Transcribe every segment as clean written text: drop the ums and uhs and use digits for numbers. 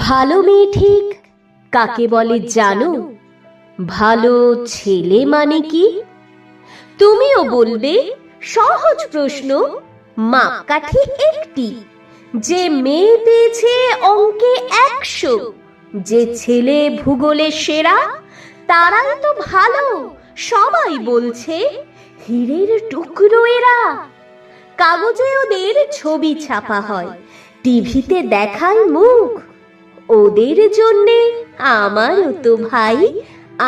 ভালো মেয়ে ঠিক কাকে বলে জানো? ভালো ছেলে মানে কি? তুমিও বলবে সহজ প্রশ্ন, মাপকাঠি একটি। যে মেয়ে পেয়েছে অঙ্কে 100, যে ছেলে ভূগোলে সেরা, তারাই তো ভালো। সবাই বলছে হীরের টুকরো এরা। কাগজে ওদের ছবি ছাপা হয়, টিভিতে দেখায় মুখ। ওদের জন্যে আমারও তো ভাই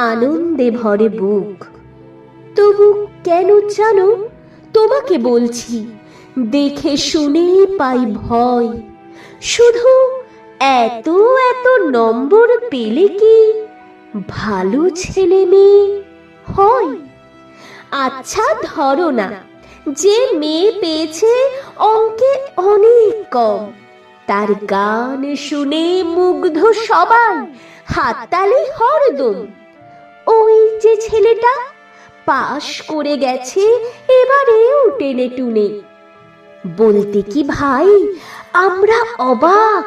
আনন্দে ভরে বুক। তবু কেন জানো তোমাকে বলছি, দেখে শুনে পাই ভয়। শুধু এত এত নম্বর পেলে কি ভালো ছেলে মেয়ে হয়? আচ্ছা ধরো না, যে মেয়ে পেয়েছে অঙ্কে অনেক কম, তার গান শুনে মুগ্ধ সবাই, হাততালি হরদম। ওই যে ছেলেটা পাশ করে গেছে এবারেও টেনে টুনে, বলতে কি ভাই আমরা অবাক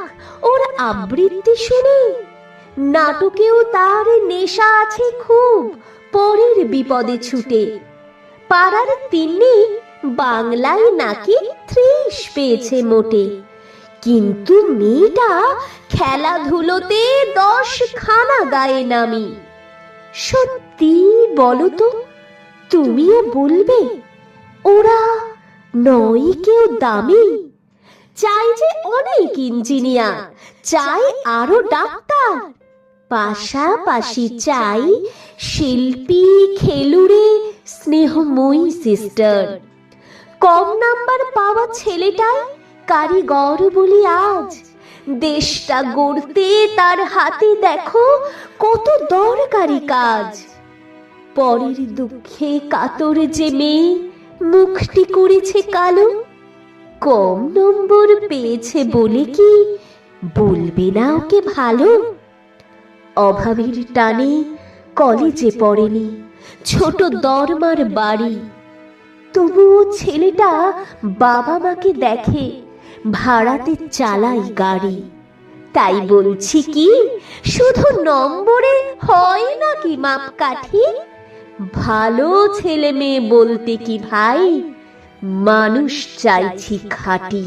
ওর আবৃত্তি শুনে। নাটকেও তার নেশা আছে খুব, পরের বিপদে ছুটে। পাড়ার তিন্নি বাংলায় নাকি 30 পেয়েছে মোটে, কিন্তু মেয়েটা খেলাধুলোতে 10 খানা গায়ে নামি। সত্যি বলো তো, তুমিও বলবে ওরা নয় কেউ দামি? চাই যে অনেক ইঞ্জিনিয়ার, চাই আরো ডাক্তার, পাশাপাশি চাই শিল্পী, খেলুড়ে, স্নেহময়ী সিস্টার। কম নাম্বার পাওয়া ছেলেটাই কারিগর বলি আজ। দেশটা গড়তে তার হাতে দেখো কত দরকারি কাজ। পরের দুঃখে কাতর যে মেয়ে মুখটি করেছে কালো, কম নম্বর পেয়েছে বলে কি বলবে না ওকে ভালো? অভাবের টানে কলেজে পড়েনি, ছোট দরমার বাড়ি, তবুও ছেলেটা বাবা মাকে দেখে, ভাড়াতে চালায় গাড়ি। তাই বলছি কি শুধু নম্বরে হয় নাকি মাপকাঠি? ভালো ছেলে মেয়ে বলতে কি ভাই মানুষ চাইছি খাঁটি।